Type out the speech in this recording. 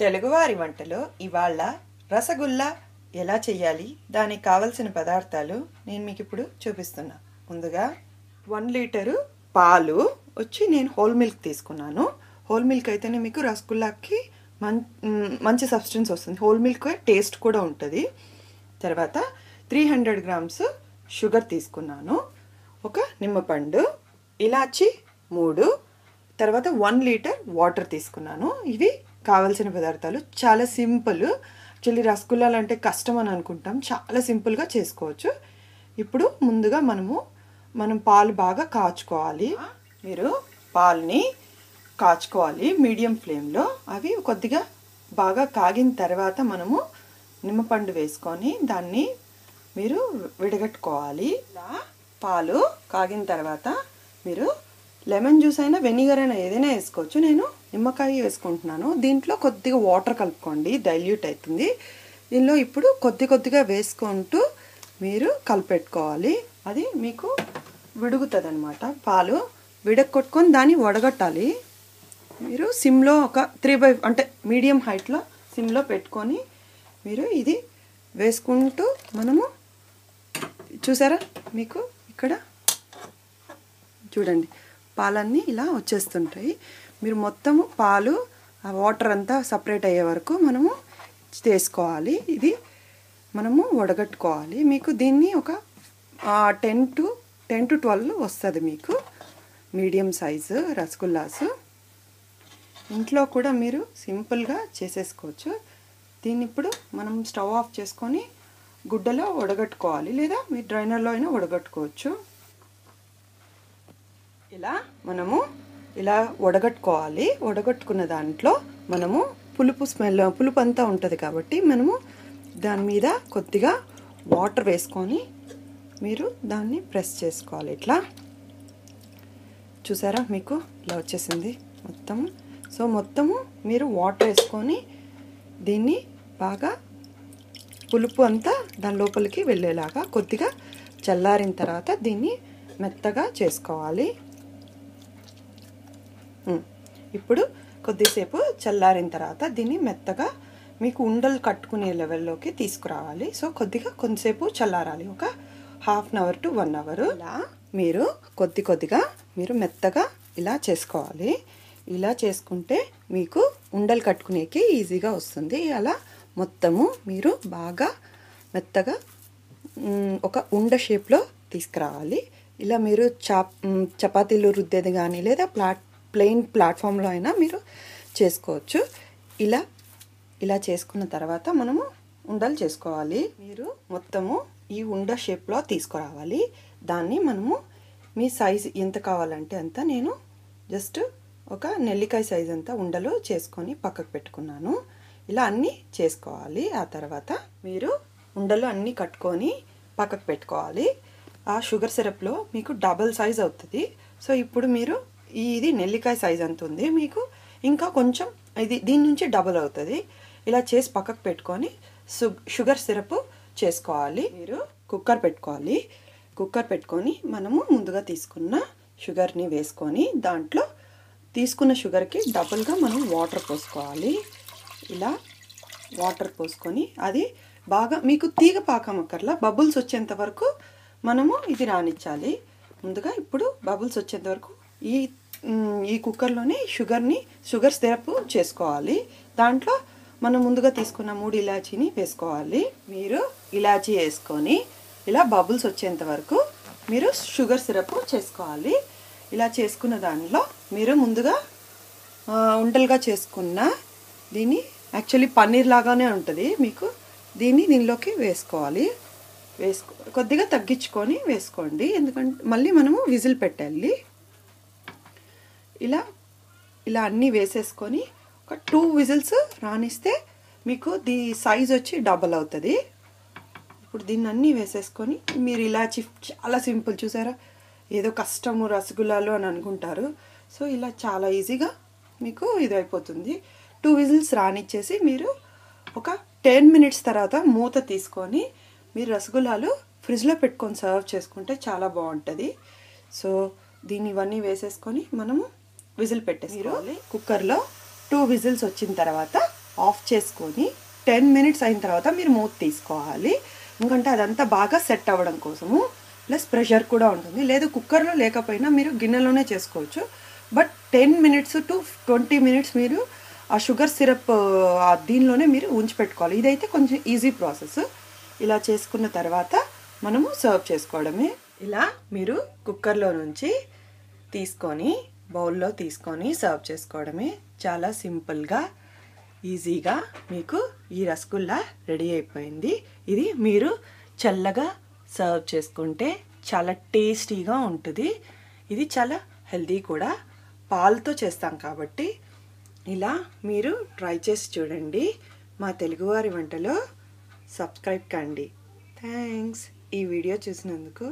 తెలుగువారి వంటలో ఇవాళ రసగుల్లా ఎలా చేయాలి, దానికి కావలసిన పదార్థాలు నేను మీకు ఇప్పుడు చూపిస్తున్నా. ముందుగా 1 లీటరు పాలు వచ్చి నేను హోల్ మిల్క్ తీసుకున్నాను. హోల్ మిల్క్ అయితేనే మీకు రసగుల్లాకి మంచి సబ్స్టెన్స్ వస్తుంది. హోల్ మిల్క్ టేస్ట్ కూడా ఉంటుంది. తర్వాత 300 గ్రామ్స్ షుగర్ తీసుకున్నాను. ఒక నిమ్మపండు, ఇలాచి 3, తర్వాత 1 లీటర్ వాటర్ తీసుకున్నాను. ఇవి కావలసిన పదార్థాలు. చాలా సింపుల్. యాక్చువల్లీ రసగుల్లాలు అంటే కష్టం అని అనుకుంటాం, చాలా సింపుల్గా చేసుకోవచ్చు. ఇప్పుడు ముందుగా మనం పాలు బాగా కాచుకోవాలి. మీరు పాలని కాచుకోవాలి మీడియం ఫ్లేమ్లో. అవి కొద్దిగా బాగా కాగిన తర్వాత మనము నిమ్మపండు వేసుకొని దాన్ని మీరు విడగట్టుకోవాలి. ఇలా పాలు కాగిన తర్వాత మీరు లెమన్ జ్యూస్ అయినా వెనిగర్ అయినా ఏదైనా వేసుకోవచ్చు. నేను నిమ్మకాయ వేసుకుంటున్నాను. దీంట్లో కొద్దిగా వాటర్ కలుపుకోండి, డైల్యూట్ అవుతుంది. దీనిలో ఇప్పుడు కొద్దిగా వేసుకుంటూ మీరు కలిపెట్టుకోవాలి. అది మీకు విడుగుతుంది అనమాట. పాలు విడగొట్టుకొని దాన్ని వడగట్టాలి. మీరు సిమ్లో ఒక 3/5 అంటే మీడియం హైట్లో సిమ్లో పెట్టుకొని మీరు ఇది వేసుకుంటూ మనము చూసారా, మీకు ఇక్కడ చూడండి పాలన్నీ ఇలా వచ్చేస్తుంటాయి. మీరు మొత్తము పాలు ఆ వాటర్ అంతా సపరేట్ అయ్యే వరకు మనము చేసుకోవాలి. ఇది మనము వడగట్టుకోవాలి. మీకు దీన్ని ఒక 10 to 12 వస్తుంది మీకు మీడియం సైజు రసగుల్లాసు. ఇంట్లో కూడా మీరు సింపుల్గా చేసేసుకోవచ్చు. దీన్ని ఇప్పుడు మనం స్టవ్ ఆఫ్ చేసుకొని గుడ్డలో వడగట్టుకోవాలి, లేదా మీరు డ్రైనర్లో అయినా వడగట్టుకోవచ్చు. మనము ఇలా వడగట్టుకోవాలి. వడగట్టుకున్న దాంట్లో మనము పులుపు అంతా ఉంటుంది కాబట్టి మనము దాని మీద కొద్దిగా వాటర్ వేసుకొని మీరు దాన్ని ప్రెస్ చేసుకోవాలి. ఇట్లా చూసారా, మీకు ఇలా వచ్చేసింది మొత్తము. సో మొత్తము మీరు వాటర్ వేసుకొని దీన్ని బాగా పులుపు అంతా దాని లోపలికి వెళ్ళేలాగా కొద్దిగా చల్లారిన తర్వాత దీన్ని మెత్తగా చేసుకోవాలి. ఇప్పుడు కొద్దిసేపు చల్లారిన తర్వాత దీన్ని మెత్తగా మీకు ఉండలు కట్టుకునే లెవెల్లోకి తీసుకురావాలి. సో కొంతసేపు చల్లారాలి, ఒక 1/2 అవర్ to 1 అవర్. ఇలా మీరు కొద్దిగా మీరు మెత్తగా ఇలా చేసుకోవాలి. ఇలా చేసుకుంటే మీకు ఉండలు కట్టుకునేకి ఈజీగా వస్తుంది. అలా మొత్తము మీరు బాగా మెత్తగా ఒక ఉండ షేప్లో తీసుకురావాలి. ఇలా మీరు చపాతీలు రుద్దేది కానీ లేదా ప్లెయిన్ ప్లాట్ఫామ్లో అయినా మీరు చేసుకోవచ్చు. ఇలా చేసుకున్న తర్వాత మనము ఉండలు చేసుకోవాలి. మీరు మొత్తము ఈ ఉండ షేప్లో తీసుకురావాలి. దాన్ని మనము మీ సైజు ఎంత కావాలంటే అంత, నేను జస్ట్ ఒక నెల్లికాయ సైజ్ అంతా ఉండలు చేసుకొని పక్కకు పెట్టుకున్నాను. ఇలా అన్నీ చేసుకోవాలి. ఆ తర్వాత మీరు ఉండలు అన్నీ కట్టుకొని పక్కకు పెట్టుకోవాలి. ఆ షుగర్ సిరప్లో మీకు డబుల్ సైజ్ అవుతుంది. సో ఇప్పుడు మీరు ఇది నెల్లికాయ సైజ్ అంత ఉంది, మీకు ఇంకా కొంచెం దీని నుంచి డబుల్ అవుతుంది. ఇలా చేసి పక్కకు పెట్టుకొని షుగర్ సిరప్ చేసుకోవాలి. మీరు కుక్కర్ పెట్టుకొని మనము ముందుగా తీసుకున్న షుగర్ని వేసుకొని దాంట్లో తీసుకున్న షుగర్కి డబుల్గా మనం వాటర్ పోసుకోవాలి. ఇలా వాటర్ పోసుకొని అది బాగా మీకు తీగ పాకమక్కర్లా, బబుల్స్ వచ్చేంత వరకు మనము ఇది రానిచ్చాలి. ముందుగా ఇప్పుడు బబుల్స్ వచ్చేంత వరకు ఈ కుక్కర్లోనే షుగర్ సిరప్ చేసుకోవాలి. దాంట్లో మనం ముందుగా తీసుకున్న 3 ఇలాచీని వేసుకోవాలి. మీరు ఇలాచీ వేసుకొని ఇలా బబుల్స్ వచ్చేంత వరకు మీరు షుగర్ సిరప్ చేసుకోవాలి. ఇలా చేసుకున్న దానిలో మీరు ముందుగా ఉండలుగా చేసుకున్న దీన్ని యాక్చువల్లీ పన్నీర్ లాగానే ఉంటుంది మీకు. దీనిలోకి వేసుకోవాలి. కొద్దిగా తగ్గించుకొని వేసుకోండి, ఎందుకంటే మళ్ళీ మనము విజిల్ పెట్టాలి. ఇలా అన్నీ వేసేసుకొని ఒక 2 విజిల్స్ రానిస్తే మీకు సైజ్ వచ్చి డబల్ అవుతుంది. ఇప్పుడు దీన్ని అన్నీ వేసేసుకొని మీరు ఇలాచి చాలా సింపుల్, చూసారా, ఏదో కష్టము రసగుల్లాలు అని అనుకుంటారు. సో ఇలా చాలా ఈజీగా మీకు ఇది అయిపోతుంది. 2 విజిల్స్ రానిచ్చేసి మీరు ఒక 10 మినిట్స్ తర్వాత మూత తీసుకొని మీరు రసగుల్లాలు ఫ్రిడ్జ్లో పెట్టుకొని సర్వ్ చేసుకుంటే చాలా బాగుంటుంది. సో ఇవన్నీ వేసేసుకొని మనము విజిల్ పెట్టేసుకోవాలి. కుక్కర్లో 2 విజిల్స్ వచ్చిన తర్వాత ఆఫ్ చేసుకొని 10 మినిట్స్ అయిన తర్వాత మీరు మూత తీసుకోవాలి. ఎందుకంటే అదంతా బాగా సెట్ అవ్వడం కోసము. ప్లస్ ప్రెషర్ కూడా ఉంటుంది. లేదు కుక్కర్లో లేకపోయినా మీరు గిన్నెలోనే చేసుకోవచ్చు. బట్ 10 మినిట్స్ టు 20 మినిట్స్ మీరు ఆ షుగర్ సిరప్ దీనిలోనే మీరు ఉంచి పెట్టుకోవాలి. ఇదైతే కొంచెం ఈజీ ప్రాసెస్. ఇలా చేసుకున్న తర్వాత మనము సర్వ్ చేసుకోవడమే. ఇలా మీరు కుక్కర్లో నుంచి తీసుకొని బౌల్లో తీసుకొని సర్వ్ చేసుకోవడమే. చాలా సింపుల్గా ఈజీగా మీకు ఈ రసగుల్లా రెడీ అయిపోయింది. ఇది మీరు చల్లగా సర్వ్ చేసుకుంటే చాలా టేస్టీగా ఉంటుంది. ఇది చాలా హెల్తీ కూడా. పాలతో చేస్తాం కాబట్టి ఇలా మీరు ట్రై చేసి చూడండి. మా తెలుగువారి వంటలో సబ్స్క్రైబ్ కండి. థ్యాంక్స్ ఈ వీడియో చూసినందుకు.